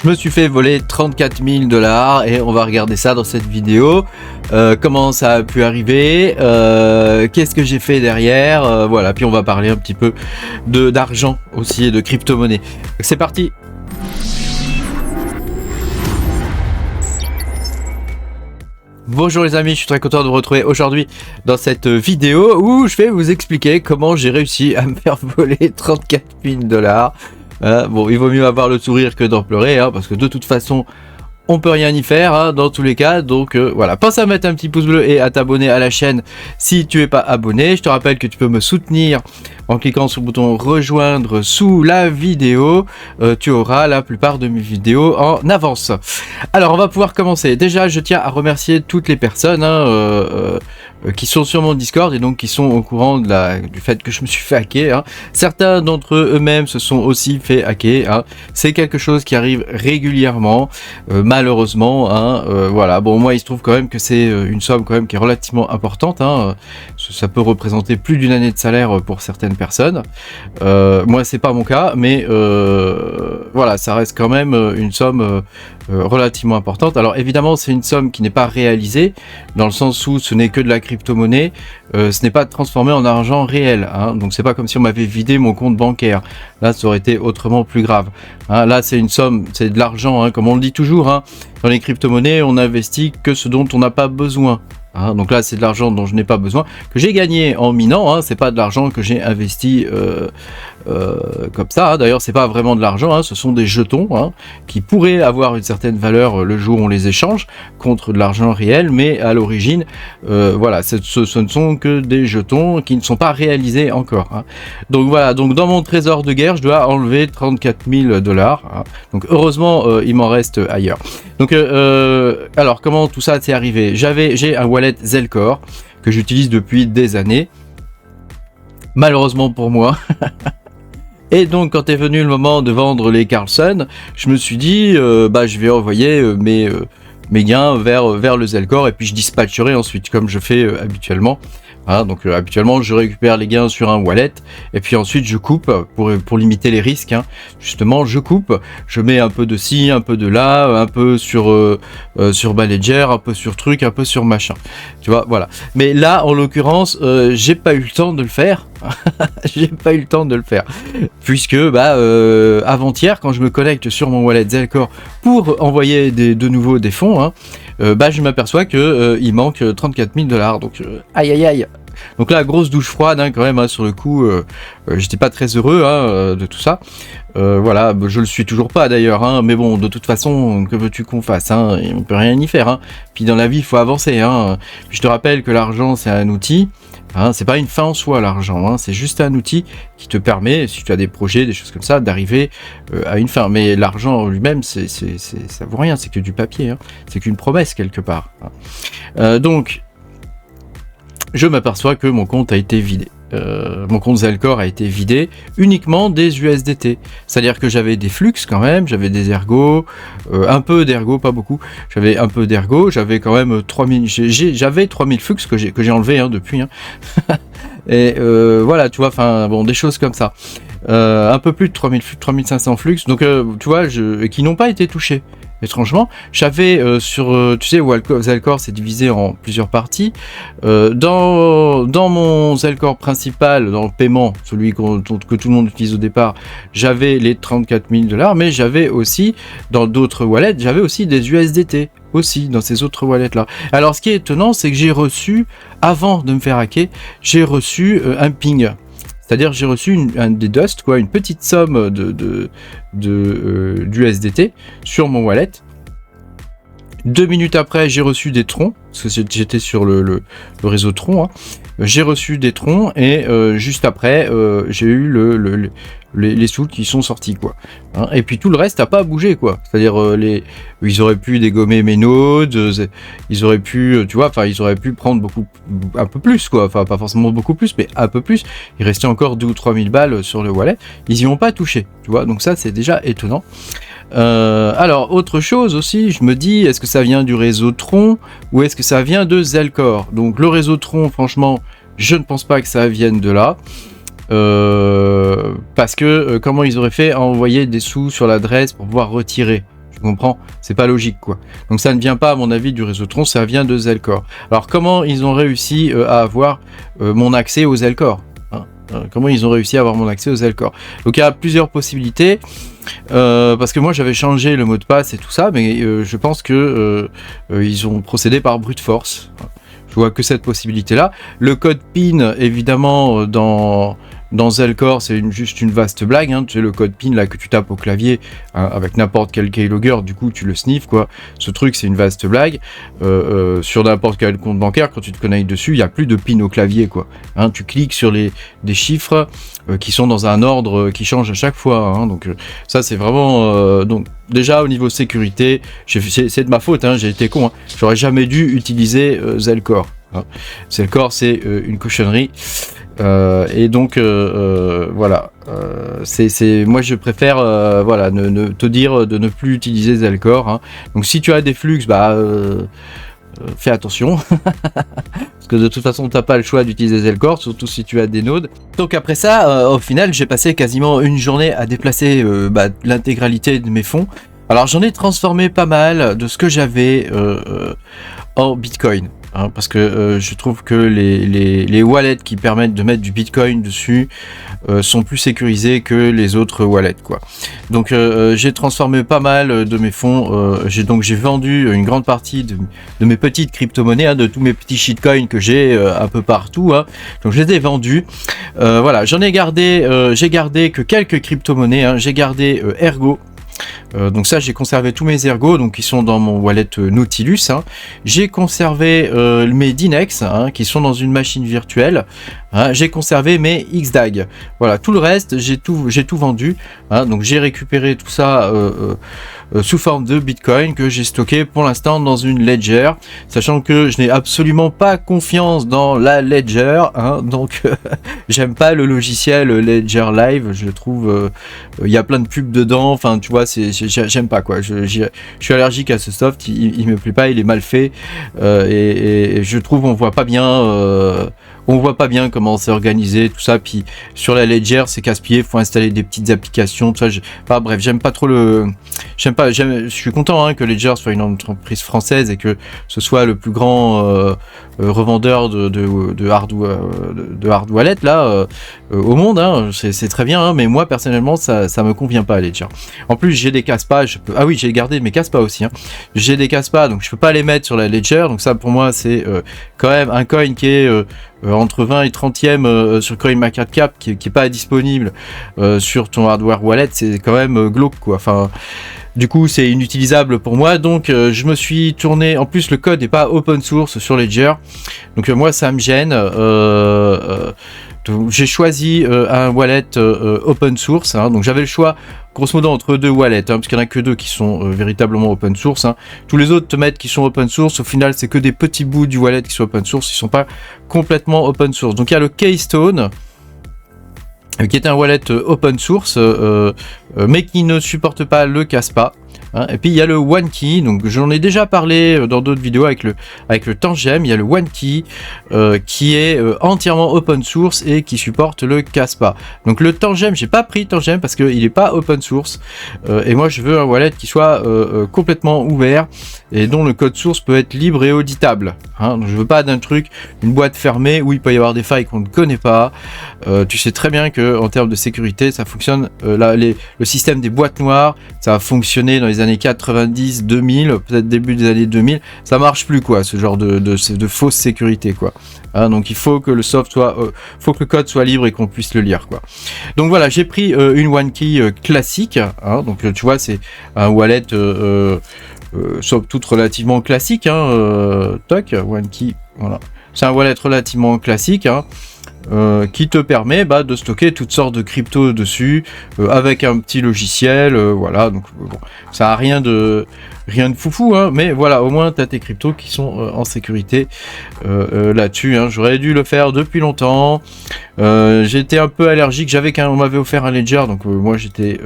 Je me suis fait voler 34 000 $ et on va regarder ça dans cette vidéo. Comment ça a pu arriver, qu'est-ce que j'ai fait derrière, voilà. Puis on va parler un petit peu d'argent aussi et de crypto-monnaie. C'est parti. Bonjour les amis, je suis très content de vous retrouver aujourd'hui dans cette vidéo où je vais vous expliquer comment j'ai réussi à me faire voler 34 000 $. Bon, il vaut mieux avoir le sourire que d'en pleurer, hein, parce que de toute façon, on peut rien y faire, hein, dans tous les cas. Donc voilà, pense à mettre un petit pouce bleu et à t'abonner à la chaîne si tu es pas abonné. Je te rappelle que tu peux me soutenir en cliquant sur le bouton rejoindre sous la vidéo. Tu auras la plupart de mes vidéos en avance. Alors on va pouvoir commencer. Déjà, je tiens à remercier toutes les personnes qui sont sur mon Discord et donc qui sont au courant du fait que je me suis fait hacker, hein. Certains d'entre eux-mêmes se sont aussi fait hacker, hein. C'est quelque chose qui arrive régulièrement, malheureusement, hein. Voilà, bon, moi il se trouve quand même que c'est une somme quand même qui est relativement importante, hein. Ça peut représenter plus d'une année de salaire pour certaines personnes. Moi c'est pas mon cas, mais voilà, ça reste quand même une somme relativement importante. Alors évidemment c'est une somme qui n'est pas réalisée, dans le sens où ce n'est que de la crypto-monnaie, ce n'est pas transformé en argent réel, hein. Donc c'est pas comme si on m'avait vidé mon compte bancaire, là ça aurait été autrement plus grave, hein. Là c'est une somme, c'est de l'argent, hein, comme on le dit toujours, hein. Dans les crypto-monnaies on investit que ce dont on n'a pas besoin, hein. Donc là c'est de l'argent dont je n'ai pas besoin, que j'ai gagné en minant, hein. C'est pas de l'argent que j'ai investi comme ça, hein. D'ailleurs c'est pas vraiment de l'argent, hein. Ce sont des jetons, hein, qui pourraient avoir une certaine valeur le jour où on les échange contre de l'argent réel, mais à l'origine voilà, ce ne sont que des jetons qui ne sont pas réalisés encore, hein. Donc voilà, donc dans mon trésor de guerre je dois enlever 34 000 $, hein. Donc heureusement il m'en reste ailleurs. Donc alors comment tout ça s'est arrivé? J'ai un wallet Zelcore que j'utilise depuis des années, malheureusement pour moi. Et donc quand est venu le moment de vendre les Carlson, je me suis dit je vais envoyer mes gains vers le Zelcore et puis je dispatcherai ensuite comme je fais habituellement. Hein, donc habituellement je récupère les gains sur un wallet et puis ensuite je coupe pour limiter les risques, hein. Justement je coupe, je mets un peu de ci, un peu de là, un peu sur Ledger, un peu sur truc, un peu sur machin, tu vois, voilà. Mais là en l'occurrence j'ai pas eu le temps de le faire. J'ai pas eu le temps de le faire puisque avant-hier quand je me connecte sur mon wallet Zelcore pour envoyer de nouveau des fonds, hein, je m'aperçois que il manque 34 000 $. Donc aïe aïe aïe. Donc là grosse douche froide, hein, quand même, hein, sur le coup j'étais pas très heureux, hein, de tout ça. Voilà, je le suis toujours pas d'ailleurs, hein, mais bon, de toute façon que veux-tu qu'on fasse, hein, on peut rien y faire, hein. Puis dans la vie il faut avancer, hein. Puis je te rappelle que l'argent c'est un outil, hein, c'est pas une fin en soi l'argent, hein, c'est juste un outil qui te permet, si tu as des projets, des choses comme ça, d'arriver à une fin. Mais l'argent lui-même, ça vaut rien, c'est que du papier, hein. C'est qu'une promesse quelque part, hein. Donc je m'aperçois que mon compte a été vidé. Mon compte Zelcore a été vidé uniquement des USDT. C'est-à-dire que j'avais des flux quand même, j'avais des ergos, un peu d'ergo, pas beaucoup. J'avais un peu d'ergo, j'avais quand même 3000, j'avais 3000 flux que j'ai enlevé, hein, depuis, hein. Et voilà, tu vois, enfin bon, des choses comme ça. Un peu plus de 3000 flux, 3500 flux, donc tu vois, qui n'ont pas été touchés. Étrangement, j'avais tu sais, Zelcore c'est divisé en plusieurs parties. Dans mon Zelcore principal, dans le paiement, celui que tout le monde utilise au départ, j'avais les 34 000 $, mais j'avais aussi, dans d'autres wallets, j'avais aussi des USDT, aussi, dans ces autres wallets là. Alors ce qui est étonnant, c'est que j'ai reçu, avant de me faire hacker, j'ai reçu un ping. C'est-à-dire j'ai reçu des dust, quoi, une petite somme d'USDT sur mon wallet. 2 minutes après, j'ai reçu des troncs, parce que j'étais sur le réseau Tron, hein. J'ai reçu des troncs et juste après, j'ai eu les sous qui sont sortis, quoi, hein. Et puis tout le reste n'a pas bougé, quoi. C'est-à-dire ils auraient pu dégommer mes nodes, ils auraient pu, tu vois, enfin ils auraient pu prendre un peu plus, quoi. Enfin pas forcément beaucoup plus, mais un peu plus. Il restait encore 2 ou 3 000 balles sur le wallet. Ils y ont pas touché, tu vois. Donc ça c'est déjà étonnant. Alors autre chose aussi, je me dis, est-ce que ça vient du réseau Tron ou est-ce que ça vient de Zelcore? Donc le réseau Tron, franchement, je ne pense pas que ça vienne de là. Parce que comment ils auraient fait à envoyer des sous sur l'adresse pour pouvoir retirer? Je comprends? C'est pas logique, quoi. Donc ça ne vient pas, à mon avis, du réseau Tron, ça vient de Zelcore. Alors comment ils ont réussi à avoir mon accès aux Zelcore, hein? Comment ils ont réussi à avoir mon accès aux Zelcore? Donc il y a plusieurs possibilités, parce que moi j'avais changé le mot de passe et tout ça, mais je pense que ils ont procédé par brute force. Je vois que cette possibilité-là. Le code PIN, évidemment, dans Zelcore, c'est juste une vaste blague, hein. Tu sais, le code PIN là que tu tapes au clavier, hein, avec n'importe quel keylogger, du coup tu le sniffes, quoi. Ce truc, c'est une vaste blague. Sur n'importe quel compte bancaire, quand tu te connectes dessus, il n'y a plus de PIN au clavier, quoi. Hein, tu cliques sur des chiffres qui sont dans un ordre qui change à chaque fois, hein. Donc ça, c'est vraiment... donc déjà, au niveau sécurité, c'est de ma faute, hein, j'ai été con, hein. J'aurais jamais dû utiliser Zelcore, hein. Zelcore, c'est une cochonnerie. Et donc voilà, moi je préfère voilà, te dire de ne plus utiliser Zelcore, hein. Donc si tu as des flux, fais attention parce que de toute façon t'as pas le choix d'utiliser Zelcore, surtout si tu as des nodes. Donc après ça, au final j'ai passé quasiment une journée à déplacer l'intégralité de mes fonds. Alors j'en ai transformé pas mal de ce que j'avais en Bitcoin, hein, parce que je trouve que les wallets qui permettent de mettre du Bitcoin dessus sont plus sécurisés que les autres wallets, quoi. Donc j'ai transformé pas mal de mes fonds, j'ai vendu une grande partie de mes petites crypto-monnaies, hein, de tous mes petits shitcoins que j'ai un peu partout, hein. Donc je les ai vendus. Voilà, j'ai gardé que quelques crypto-monnaies, hein. J'ai gardé Ergo. Donc ça, j'ai conservé tous mes ergos, donc qui sont dans mon wallet Nautilus, hein. J'ai conservé mes Dinex, hein, qui sont dans une machine virtuelle, hein. J'ai conservé mes XDAG. Voilà, tout le reste, j'ai tout vendu, hein. Donc j'ai récupéré tout ça sous forme de Bitcoin que j'ai stocké pour l'instant dans une Ledger, sachant que je n'ai absolument pas confiance dans la Ledger, hein. Donc j'aime pas le logiciel Ledger Live, je trouve il y a plein de pubs dedans, enfin tu vois, j'aime pas, quoi. Je suis allergique à ce soft, il me plaît pas, il est mal fait, et je trouve on voit pas bien comment c'est organisé, tout ça. Puis sur la Ledger, c'est casse-pied, faut installer des petites applications, tout ça. Bref, j'aime pas trop je suis content, hein, que Ledger soit une entreprise française et que ce soit le plus grand revendeur de hard wallet là au monde, hein. C'est très bien, hein, mais moi personnellement ça me convient pas, Ledger. En plus j'ai des Kaspa, ah oui, j'ai gardé mes Kaspa aussi, hein. J'ai des Kaspa, donc je peux pas les mettre sur la Ledger, donc ça pour moi c'est quand même un coin qui est entre 20 et 30e sur CoinMarketCap, qui est pas disponible sur ton hardware wallet, c'est quand même glauque, quoi. Enfin, du coup c'est inutilisable pour moi, donc je me suis tourné, en plus le code n'est pas open source sur Ledger, donc moi ça me gêne. J'ai choisi un wallet open source, hein. Donc j'avais le choix grosso modo entre deux wallets, hein, parce qu'il n'y en a que deux qui sont véritablement open source, hein. Tous les autres te mettent qui sont open source, au final c'est que des petits bouts du wallet qui sont open source, ils sont pas complètement open source. Donc il y a le Keystone, qui est un wallet open source, mais qui ne supporte pas le Kaspa, hein. Et puis il y a le OneKey, donc j'en ai déjà parlé dans d'autres vidéos avec le Tangem. Il y a le OneKey qui est entièrement open source et qui supporte le Kaspa. Donc le Tangem, j'ai pas pris Tangem parce qu'il n'est pas open source, et moi je veux un wallet qui soit complètement ouvert et dont le code source peut être libre et auditable, hein. Donc je veux pas une boîte fermée où il peut y avoir des failles qu'on ne connaît pas. Tu sais très bien que en termes de sécurité ça fonctionne, le système des boîtes noires, ça a fonctionné dans les années 90, 2000, peut-être début des années 2000, ça marche plus, quoi, ce genre de fausse sécurité, quoi, hein. Donc il faut que le faut que le code soit libre et qu'on puisse le lire, quoi. Donc voilà, j'ai pris une OneKey classique, hein. Donc tu vois, c'est un wallet somme toute relativement classique, hein, toc, OneKey, voilà, c'est un wallet relativement classique, hein. Qui te permet de stocker toutes sortes de cryptos dessus, avec un petit logiciel, voilà. Donc bon, ça a rien de foufou, hein, mais voilà, au moins tu as tes cryptos qui sont en sécurité là-dessus, hein. J'aurais dû le faire depuis longtemps. J'étais un peu allergique, on m'avait offert un Ledger, donc moi j'étais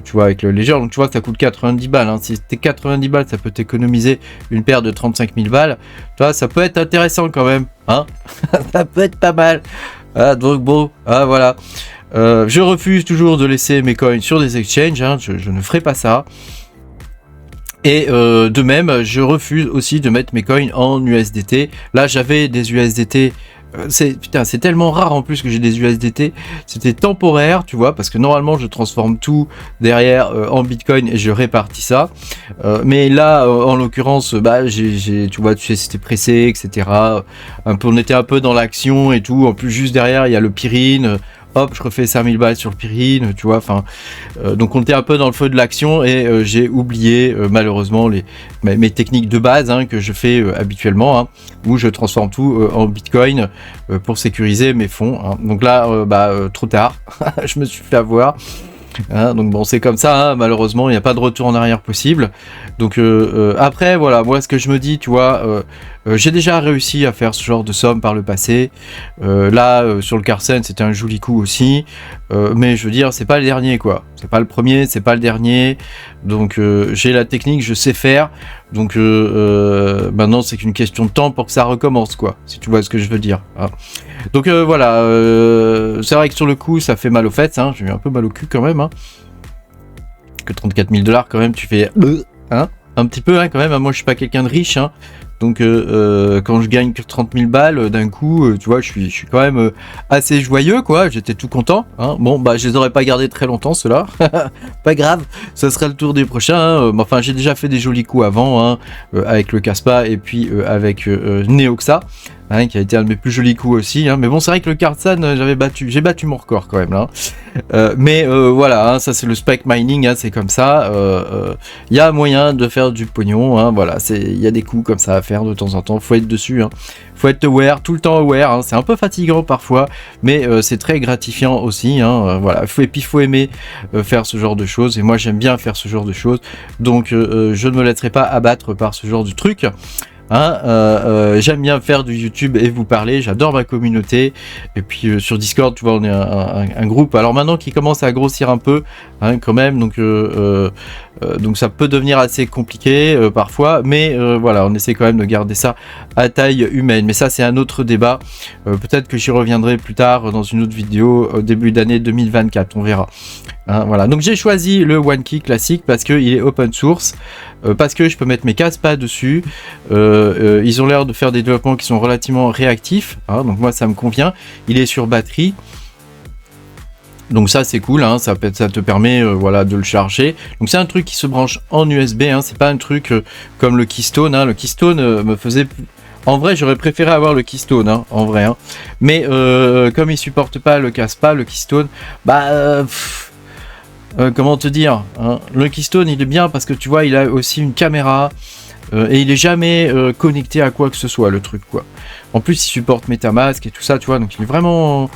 tu vois, avec le Ledger, donc tu vois que ça coûte 90 balles, hein. Si c'était 90 balles, ça peut t'économiser une paire de 35 000 balles. Tu vois, ça peut être intéressant quand même, hein. Ça peut être pas mal. Ah, donc bon, ah, voilà. Je refuse toujours de laisser mes coins sur des exchanges, hein. Je ne ferai pas ça. Et de même, je refuse aussi de mettre mes coins en USDT. Là, j'avais des USDT. C'est tellement rare en plus que j'ai des USDT. C'était temporaire, tu vois, parce que normalement je transforme tout derrière en Bitcoin et je répartis ça. Mais là, en l'occurrence, bah, tu vois, tu sais, c'était pressé, etc. On était un peu dans l'action et tout. En plus, juste derrière, il y a le Pyrrhine. Hop, je refais 5000 balles sur le Pyrrhine, tu vois, enfin, donc on était un peu dans le feu de l'action et j'ai oublié malheureusement mes techniques de base que je fais habituellement, où je transforme tout en Bitcoin pour sécuriser mes fonds. Donc là, trop tard, je me suis fait avoir. Donc bon, c'est comme ça, malheureusement, il n'y a pas de retour en arrière possible. Donc après, voilà, moi ce que je me dis, tu vois, j'ai déjà réussi à faire ce genre de somme par le passé. Là, sur le Carsen, c'était un joli coup aussi. Mais je veux dire, c'est pas le dernier, quoi. C'est pas le premier, c'est pas le dernier. Donc j'ai la technique, je sais faire. Donc maintenant, c'est qu'une question de temps pour que ça recommence, quoi. Si tu vois ce que je veux dire. Donc voilà, c'est vrai que sur le coup, ça fait mal aux fesses. J'ai eu un peu mal au cul quand même. Que 34 000 $ quand même, tu fais... un petit peu quand même. Moi, je suis pas quelqu'un de riche. Donc quand je gagne que 30 000 balles d'un coup, tu vois, je suis quand même assez joyeux, quoi. J'étais tout content. Bon, bah je les aurais pas gardés très longtemps, ceux-là. Pas grave, ça sera le tour des prochains. Enfin, j'ai déjà fait des jolis coups avant, avec le Kaspa et puis avec Neoxa. Qui a été un de mes plus jolis coups aussi, mais bon, c'est vrai que le Carsan, j'ai battu mon record quand même là. Mais voilà, ça c'est le spec mining, c'est comme ça. Il y a moyen de faire du pognon, voilà, il y a des coups comme ça à faire de temps en temps. Faut être dessus, faut être aware, tout le temps aware. C'est un peu fatigant parfois, mais c'est très gratifiant aussi. Voilà, et puis il faut aimer faire ce genre de choses. Et moi, j'aime bien faire ce genre de choses, donc je ne me laisserai pas abattre par ce genre de truc. J'aime bien faire du YouTube et vous parler, j'adore ma communauté. Et puis sur Discord, tu vois, on est un groupe. Alors maintenant qui commence à grossir un peu, quand même. Donc ça peut devenir assez compliqué parfois, mais voilà, on essaie quand même de garder ça à taille humaine. Mais ça, c'est un autre débat. Peut-être que j'y reviendrai plus tard dans une autre vidéo au début d'année 2024. On verra. Voilà. Donc j'ai choisi le OneKey classique parce qu'il est open source, parce que je peux mettre mes Kaspa dessus. Ils ont l'air de faire des développements qui sont relativement réactifs, donc moi ça me convient. Il est sur batterie, donc ça c'est cool, ça te permet voilà, de le charger. Donc c'est un truc qui se branche en USB, c'est pas un truc comme le Keystone. Le Keystone me faisait... En vrai, j'aurais préféré avoir le Keystone, en vrai. Mais comme il supporte pas le Kaspa, le Keystone, comment te dire, le Keystone il est bien parce que tu vois, il a aussi une caméra. Et il est jamais connecté à quoi que ce soit, le truc, quoi. En plus, il supporte MetaMask et tout ça, tu vois, donc il est vraiment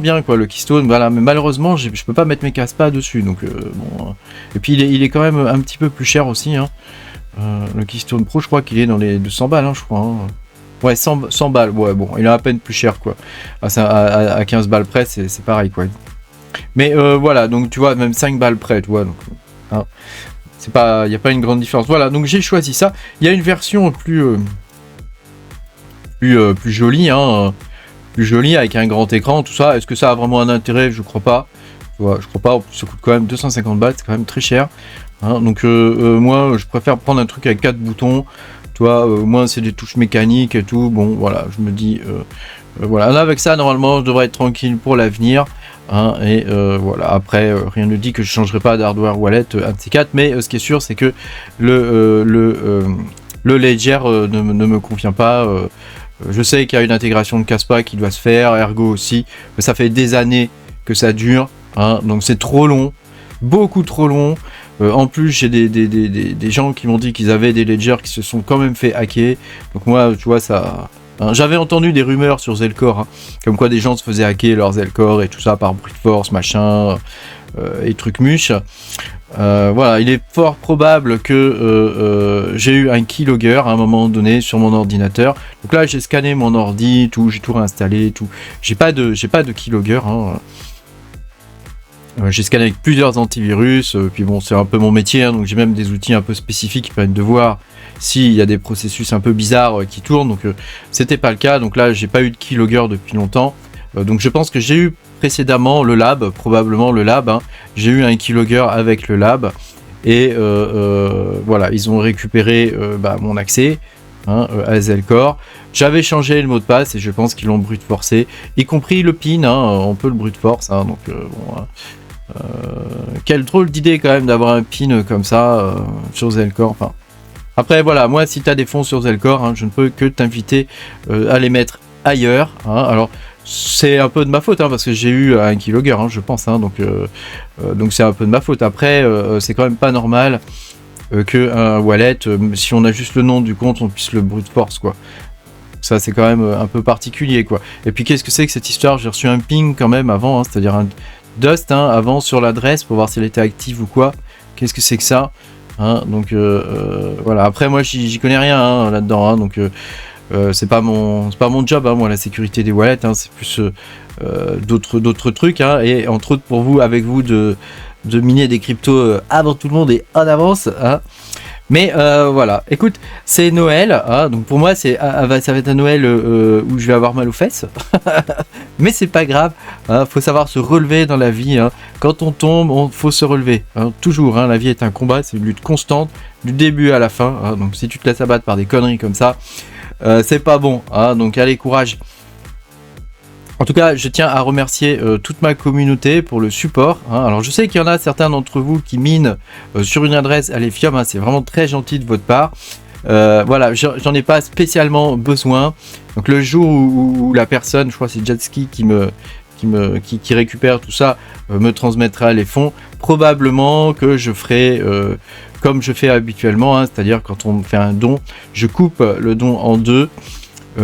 bien, quoi, le Keystone. Voilà, mais malheureusement, je peux pas mettre mes Kaspa dessus, donc bon. Et puis il est quand même un petit peu plus cher aussi, le Keystone Pro, je crois qu'il est dans les 200 balles, je crois. Ouais, 100 balles, ouais, bon, il est à peine plus cher, quoi. À 15 balles près, c'est pareil, quoi. Mais voilà, donc tu vois, même 5 balles près, tu vois, donc... il n'y a pas une grande différence. Voilà, donc j'ai choisi ça. Il y a une version plus jolie, plus jolie avec un grand écran, tout ça. Est-ce que ça a vraiment un intérêt? Je crois pas. Voilà, je crois pas. Ça coûte quand même 250 balles, c'est quand même très cher. Donc moi, je préfère prendre un truc avec 4 boutons. Tu vois, au moins c'est des touches mécaniques et tout. Bon, voilà, je me dis, voilà. Là, avec ça, normalement, je devrais être tranquille pour l'avenir. Voilà, après rien ne dit que je changerai pas d'hardware wallet un de ces quatre, mais ce qui est sûr c'est que le Ledger ne me convient pas. Je sais qu'il y a une intégration de Kaspa qui doit se faire, Ergo aussi, mais ça fait des années que ça dure, donc c'est trop long, beaucoup trop long. En plus j'ai des gens qui m'ont dit qu'ils avaient des Ledger qui se sont quand même fait hacker, donc moi tu vois ça... J'avais entendu des rumeurs sur Zelcore, comme quoi des gens se faisaient hacker leurs Zelcore et tout ça par brute force, machin, et trucs muches. Voilà, il est fort probable que j'ai eu un keylogger à un moment donné sur mon ordinateur. Donc là, j'ai scanné mon ordi, tout, j'ai tout réinstallé, tout. J'ai pas de keylogger. J'ai scanné avec plusieurs antivirus, puis bon, c'est un peu mon métier, donc j'ai même des outils un peu spécifiques qui permettent de voir s'il y a des processus un peu bizarres qui tournent, donc c'était pas le cas, donc là j'ai pas eu de keylogger depuis longtemps, donc je pense que j'ai eu précédemment le lab, probablement le lab, j'ai eu un keylogger avec le lab, Et voilà, ils ont récupéré mon accès à Zelcore. J'avais changé le mot de passe et je pense qu'ils l'ont brute forcé, y compris le pin, on peut le brute force, donc quelle drôle d'idée quand même d'avoir un pin comme ça sur Zelcore. Enfin, après voilà, moi si tu as des fonds sur Zelcore, je ne peux que t'inviter à les mettre ailleurs. Alors c'est un peu de ma faute parce que j'ai eu un keylogger, je pense, donc c'est un peu de ma faute. Après c'est quand même pas normal que un wallet, si on a juste le nom du compte, on puisse le brute force, quoi. Ça c'est quand même un peu particulier, quoi. Et puis qu'est-ce que c'est que cette histoire? J'ai reçu un ping quand même avant, c'est-à-dire un Dust avant sur l'adresse pour voir si elle était active ou quoi. Qu'est-ce que c'est que ça, donc voilà. Après moi j'y connais rien là-dedans, donc c'est pas mon job, moi, la sécurité des wallets, c'est plus d'autres trucs, et entre autres pour vous, avec vous, de miner des cryptos avant tout le monde et en avance, mais voilà, écoute, c'est Noël, donc pour moi ça va être un Noël où je vais avoir mal aux fesses, mais c'est pas grave, faut savoir se relever dans la vie, quand on tombe, faut se relever, toujours, la vie est un combat, c'est une lutte constante, du début à la fin, donc si tu te laisses abattre par des conneries comme ça, c'est pas bon, donc allez, courage. En tout cas, je tiens à remercier toute ma communauté pour le support. Alors, je sais qu'il y en a certains d'entre vous qui minent sur une adresse à l'Efium. C'est vraiment très gentil de votre part. Voilà, j'en ai pas spécialement besoin. Donc, le jour où la personne, je crois que c'est Jetski qui récupère tout ça, me transmettra les fonds, probablement que je ferai comme je fais habituellement, c'est-à-dire quand on me fait un don, je coupe le don en deux.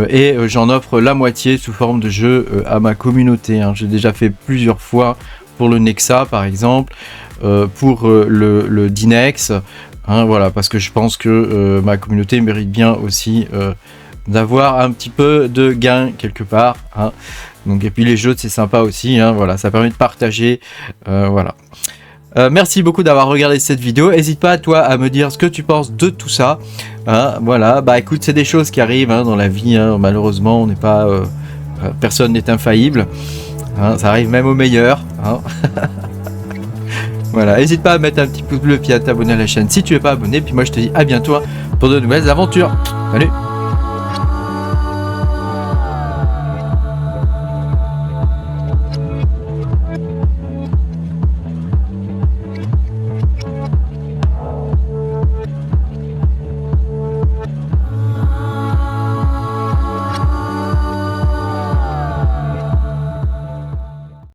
Et j'en offre la moitié sous forme de jeu à ma communauté. J'ai déjà fait plusieurs fois pour le Nexa par exemple, pour le Dinex, voilà, parce que je pense que ma communauté mérite bien aussi d'avoir un petit peu de gain quelque part. Donc, et puis les jeux c'est sympa aussi, voilà, ça permet de partager, voilà. Merci beaucoup d'avoir regardé cette vidéo. N'hésite pas toi à me dire ce que tu penses de tout ça. Voilà, écoute, c'est des choses qui arrivent dans la vie. Malheureusement, on n'est pas, personne n'est infaillible. Ça arrive même aux meilleurs. Voilà, n'hésite pas à mettre un petit pouce bleu puis à t'abonner à la chaîne si tu n'es pas abonné. Puis moi, je te dis à bientôt pour de nouvelles aventures. Salut.